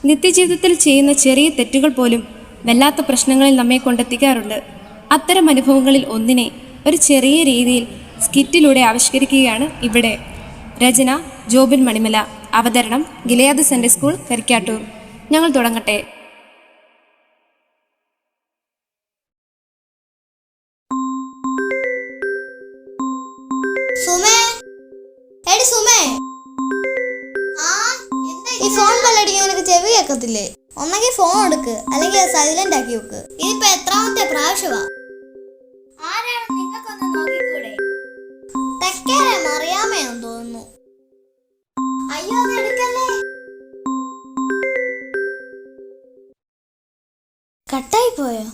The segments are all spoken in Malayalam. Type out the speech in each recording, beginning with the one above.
നിത്യജീവിതത്തിൽ ചെയ്യുന്ന ചെറിയ തെറ്റുകൾ പോലും വല്ലാത്ത പ്രശ്നങ്ങളിൽ നമ്മെ കൊണ്ടെത്തിക്കാറുണ്ട്. അത്തരം അനുഭവങ്ങളിൽ ഒന്നിനെ ഒരു ചെറിയ രീതിയിൽ സ്കിറ്റിലൂടെ ആവിഷ്കരിക്കുകയാണ് ഇവിടെ. രചന ജോബിൻ മണിമല. അവതരണം ഗിലയാദ് സൺഡേ സ്കൂൾ, കരിക്കാട്ടൂർ. ഞങ്ങൾ തുടങ്ങട്ടെ. ഈ ഫോൺ ബെല്ലടിക്കാൻ നിനക്ക് ചെവി കേൾക്കത്തില്ലേ? ഒന്നെങ്കിൽ ഫോൺ എടുക്ക്, അല്ലെങ്കിൽ സൈലന്റ് ആക്കി വെക്ക്. ഇതിപ്പോ എത്രാമത്തെ പ്രാവശ്യമാ? ആരാണ് നിങ്ങൾക്കൊന്ന് നോക്കിക്കൂടെ? തെക്കേരെ മറിയാമയെന്ന് തോന്നുന്നു. അയ്യോ, അത് എടുക്കല്ലേ. കട്ടായി പോയോ?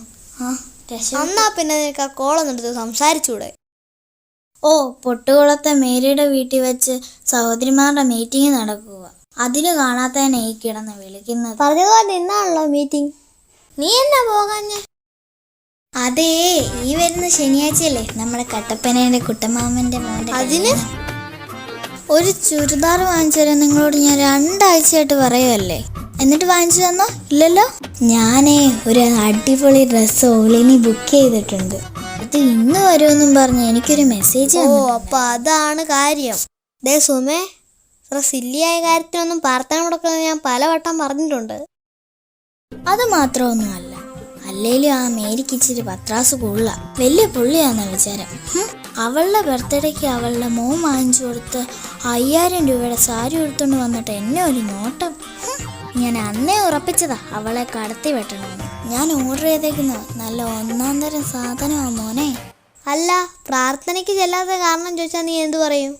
എന്നാ പിന്നെ നിനക്ക് ആ കോളൊന്നെടുത്ത് സംസാരിച്ചൂടെ? ഓ, പൊട്ടുകുളത്തെ മേരിയുടെ വീട്ടിൽ വെച്ച് സഹോദരിമാരുടെ മീറ്റിംഗ് നടക്കുക. അതിന് കാണാത്തന്നെ ഈ കിടന്ന് വിളിക്കുന്നത്. പറഞ്ഞതുപോലെ ഇന്നാണല്ലോ മീറ്റിംഗ്. നീ എന്നാ പോകാഞ്ഞേ? അതേ, ഈ വരുന്ന ശനിയാഴ്ചയല്ലേ നമ്മുടെ കട്ടപ്പനയുടെ കുട്ടമാമന്റെ മോന്റെ. അതിന് ഒരു ചുരിദാർ വാങ്ങിച്ചു തരാൻ നിങ്ങളോട് ഞാൻ 2 ആഴ്ചയായിട്ട് പറയുമല്ലേ. എന്നിട്ട് വാങ്ങിച്ചു തന്നോ? ഇല്ലല്ലോ. ഞാനേ ഒരു അടിപൊളി ഡ്രസ്സ് ഓൺലൈനിൽ ബുക്ക് ചെയ്തിട്ടുണ്ട്. അത് ഇന്ന് വരുമെന്നും പറഞ്ഞ് എനിക്കൊരു മെസ്സേജ്. ഓ, അപ്പൊ അതാണ് കാര്യം. ദേ സുമേ, അത്ര സില്ലിയായ കാര്യത്തിനൊന്നും പ്രാർത്ഥന മുടക്കുന്നത് ഞാൻ പലവട്ടം പറഞ്ഞിട്ടുണ്ട്. അത് മാത്രമൊന്നുമല്ല, അല്ലേലും ആ മേരിക്ക് ഇച്ചിരി പത്രാസ് കൊള്ള വലിയ പുള്ളിയാന്ന വിചാരം. അവളുടെ ബർത്ത്ഡേക്ക് അവളുടെ മോൻ വാങ്ങിച്ചു കൊടുത്ത് 5000 രൂപയുടെ സാരി എടുത്തുകൊണ്ട് വന്നിട്ട് എന്നെ ഒരു നോട്ടം. ഞാൻ അന്നേ ഉറപ്പിച്ചതാ അവളെ കടത്തി വെട്ടണമെന്ന്. ഞാൻ ഓർഡർ ചെയ്തേക്കുന്ന നല്ല 1-ാം തരം സാധനമാ മോനെ. അല്ല, പ്രാർത്ഥനയ്ക്ക് ചെല്ലാത്ത കാരണം ചോദിച്ചാൽ നീ എന്തു പറയും?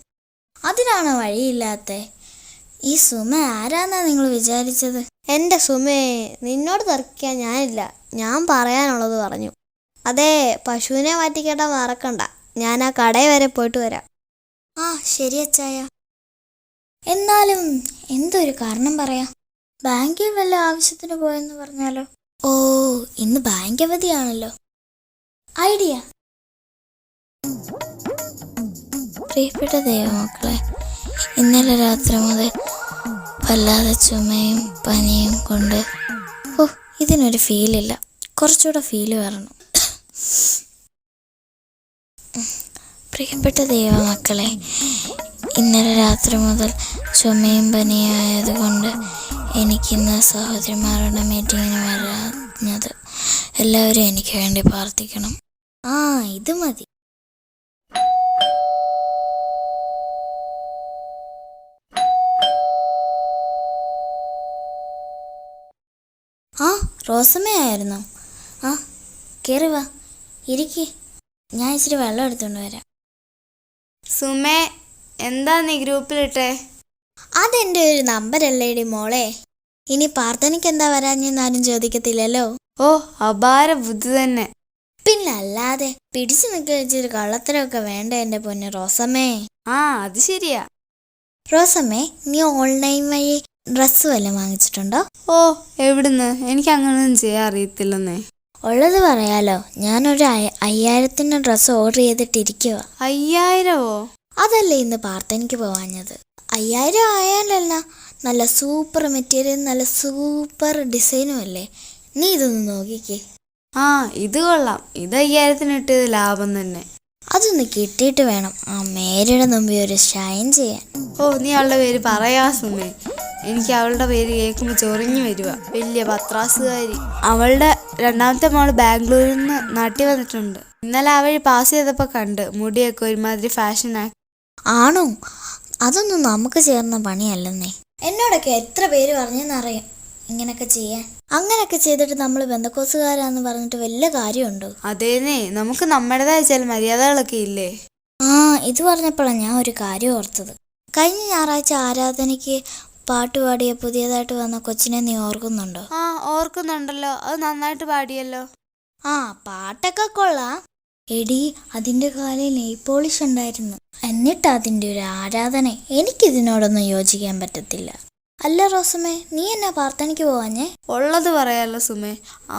അതിനാണോ വഴിയില്ലാത്ത? ഈ സുമ ആരാന്നാ നിങ്ങൾ വിചാരിച്ചത്? എൻ്റെ സുമേ, നിന്നോട് തർക്കിക്കാൻ ഞാനില്ല. ഞാൻ പറയാനുള്ളത് പറഞ്ഞു. അതെ, പശുവിനെ മാറ്റിക്കേട്ടാ മറക്കണ്ട. ഞാൻ ആ കടയിൽ വരെ പോയിട്ട് വരാം. ആ ശരി അച്ചായ. എന്നാലും എന്തൊരു കാരണം പറയാം. ബാങ്കിൽ വല്ല ആവശ്യത്തിന് പോയെന്ന് പറഞ്ഞാലോ? ഓ, ഇന്ന് ബാങ്ക് അവധിയാണല്ലോ. ഐഡിയ. പ്രിയപ്പെട്ട ദൈവമക്കളെ, ഇന്നലെ രാത്രി മുതൽ വല്ലാതെ ചുമയും പനിയും കൊണ്ട് ഇതിനൊരു ഫീലില്ല. കുറച്ചുകൂടെ ഫീല് വരണം. പ്രിയപ്പെട്ട ദൈവമക്കളെ, ഇന്നലെ രാത്രി മുതൽ ചുമയും പനിയും ആയതുകൊണ്ട് എനിക്കിന്ന് സഹോദരിമാരുടെ മീറ്റിങ്ങിന് വരാഞ്ഞത്. എല്ലാവരും എനിക്ക് വേണ്ടി പ്രാർത്ഥിക്കണം. ആ, ഇത് മതി. ആ, റോസമ്മയായിരുന്നോ? ആ, കയറി വാ, ഇരിക്ക്. ഞാൻ ഇച്ചിരി വെള്ളം എടുത്തുകൊണ്ട് വരാം. സുമേ, എന്താ നീ ഗ്രൂപ്പിലിട്ടെ? അതെൻ്റെ ഒരു നമ്പരല്ലേടി മോളെ. ഇനി പ്രാർത്ഥനയ്ക്ക് എന്താ വരാഞ്ഞെന്നാരും ചോദിക്കത്തില്ലല്ലോ. ഓ, അപാര ബുദ്ധി തന്നെ. പിന്നല്ലാതെ പിടിച്ചു നിൽക്കൊരു കള്ളത്തരമൊക്കെ വേണ്ട എൻ്റെ പൊന്ന് റോസമ്മേ. ആ, അത് ശരിയാ. റോസമ്മേ, നീ ഓൺലൈൻ വഴി ഡ്രസ്സ് വല്ലതും വാങ്ങിച്ചിട്ടുണ്ടോ? ഓ, എവിടുന്ന്? എനിക്ക് അങ്ങനൊന്നും ചെയ്യാൻ അറിയത്തില്ലെന്നേ. ഉള്ളത് പറയാലോ, ഞാനൊരു 5000-ന്റെ ഡ്രസ്സ് ഓർഡർ ചെയ്തിട്ടിരിക്കുക. 5000-ഓ? അതല്ലേ ഇന്ന് പ്രാർത്ഥനയ്ക്ക് പോവാഞ്ഞത്. 5000 ആയാലല്ല, നല്ല സൂപ്പർ മെറ്റീരിയൽ, നല്ല സൂപ്പർ ഡിസൈനും അല്ലേ. നീ ഇതൊന്ന് നോക്കിക്കേ. ആ, ഇത് കൊള്ളാം. ഇത് 5000-ന് ഇട്ടത് ലാഭം തന്നെ. അതൊന്ന് കിട്ടിയിട്ട് വേണം ആ മേരിയുടെ മുമ്പിൽ ഒരു ഷൈൻ ചെയ്യാൻ. ഓ, നീ അവളുടെ പേര് പറയാ സുമേ. എനിക്ക് അവളുടെ പേര് കേൾക്കുമ്പോൾ ചൊറിഞ്ഞു വരുക. വലിയ പത്രാസുകാരി. അവളുടെ 2ാമത്തെ മോള് ബാംഗ്ലൂരിൽ നിന്ന് നാട്ടിൽ വന്നിട്ടുണ്ട്. ഇന്നലെ ആ വഴി പാസ് ചെയ്തപ്പോൾ കണ്ട് മുടിയൊക്കെ ഒരുമാതിരി ഫാഷനാക്കി. ആണോ? അതൊന്നും നമുക്ക് ചേർന്ന പണിയല്ലെന്നേ. എന്നോടൊക്കെ എത്ര പേര് പറഞ്ഞെന്നറിയാം ഇങ്ങനൊക്കെ ചെയ്യാൻ. അങ്ങനെയൊക്കെ ചെയ്തിട്ട് നമ്മൾ ബന്ധക്കോസുകാരാന്ന് പറഞ്ഞിട്ട് വല്ല കാര്യമുണ്ടോ? അതേന്നേ, നമുക്ക് നമ്മുടേതായ ചില മര്യാദകളൊക്കെ ഇല്ലേ? ആ, ഇത് പറഞ്ഞപ്പോഴാണ് ഞാൻ ഒരു കാര്യം ഓർത്തത്. കഴിഞ്ഞ ഞായറാഴ്ച ആരാധനയ്ക്ക് പാട്ടുപാടിയ പുതിയതായിട്ട് വന്ന കൊച്ചിനെ നീ ഓർക്കുന്നുണ്ടോ? ആ, ഓർക്കുന്നുണ്ടല്ലോ. അത് നന്നായിട്ട് പാടിയല്ലോ. ആ, പാട്ടൊക്കെ കൊള്ളാം. എടി, അതിൻ്റെ കാലിൽ നെയിൽ പോളിഷ് ഉണ്ടായിരുന്നു. എന്നിട്ട് അതിൻ്റെ ഒരു ആരാധന. എനിക്കിതിനോടൊന്നും യോജിക്കാൻ പറ്റത്തില്ല. അല്ല റോസമ്മേ, നീ എന്നാ പ്രാർത്ഥനയ്ക്ക് പോവാഞ്ഞേ? ഉള്ളത് പറയാലോ സുമേ,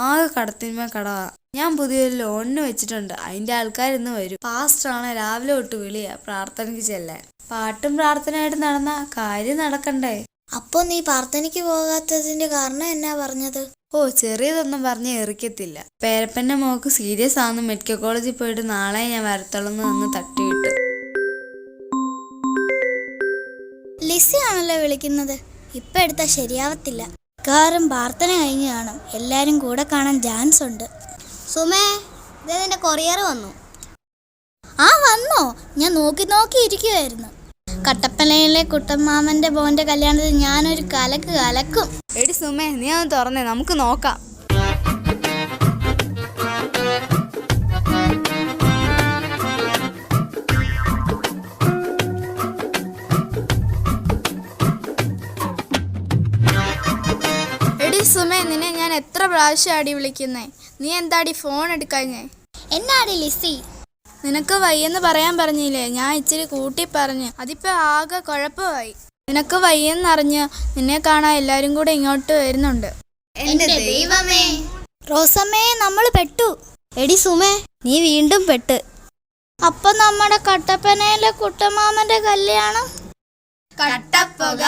ആകെ കടത്തിന്മേ കടവാ. ഞാൻ പുതിയൊരു ലോണിന് വെച്ചിട്ടുണ്ട്. അതിൻ്റെ ആൾക്കാരിന്ന് വരും. പാസ്റ്ററാണ് രാവിലെ തൊട്ട് വിളിയാ പ്രാർത്ഥനയ്ക്ക് ചെല്ലാൻ. പാട്ടും പ്രാർത്ഥനയായിട്ട് നടന്ന കാര്യം നടക്കണ്ടേ? അപ്പോൾ നീ പ്രാർത്ഥനയ്ക്ക് പോകാത്തതിന്റെ കാരണം എന്നാ പറഞ്ഞത്? ഓ, ചെറിയതൊന്നും പറഞ്ഞ് എറിക്കത്തില്ല. പേരപ്പന്റെ മോക്ക് സീരിയസ് ആണെന്ന് മെഡിക്കൽ കോളേജിൽ പോയിട്ട് നാളെ ഞാൻ വരത്തുള്ളൂ എന്ന് തട്ടിവിട്ടു. ലിസി ആണല്ലോ വിളിക്കുന്നത്. ഇപ്പൊ എടുത്താ ശരിയാവത്തില്ല. കാരണം പ്രാർത്ഥന കഴിഞ്ഞ് കാണും. എല്ലാരും കൂടെ കാണാൻ ചാൻസ് ഉണ്ട്. സുമേ, നിന്റെ കൊറിയർ വന്നു. ആ വന്നോ? ഞാൻ നോക്കി ഇരിക്കുവായിരുന്നു. കട്ടപ്പനയിലെ കുട്ടമ്മാമന്റെ മോന്റെ കല്യാണത്തിൽ ഞാനൊരു കലക്കും. എടി സുമേ, നീ ഒന്ന് തുറന്നേ, നമുക്ക് നോക്കാം. എടി സുമേ, നിന്നെ ഞാൻ എത്ര പ്രാവശ്യം അടി വിളിക്കുന്നേ? നീ എന്താടി ഫോൺ എടുക്കാഞ്ഞേ? എന്നാടി ലിസി? നിനക്ക് വയ്യെന്ന് പറയാൻ പറഞ്ഞില്ലേ? ഞാൻ ഇച്ചിരി കൂട്ടി പറഞ്ഞു. അതിപ്പോ ആകെ കുഴപ്പമായി. നിനക്ക് വയ്യെന്നറിഞ്ഞ് നിന്നെ കാണാൻ എല്ലാരും കൂടെ ഇങ്ങോട്ട് വരുന്നുണ്ട്. എന്റെ ദൈവമേ! റോസമ്മേ, നമ്മൾ പെട്ടു. എടി സുമേ, നീ വീണ്ടും പെട്ട്. അപ്പൊ നമ്മുടെ കട്ടപ്പനയിലെ കുട്ടമാമന്റെ കല്യാണം കട്ടപ്പുക.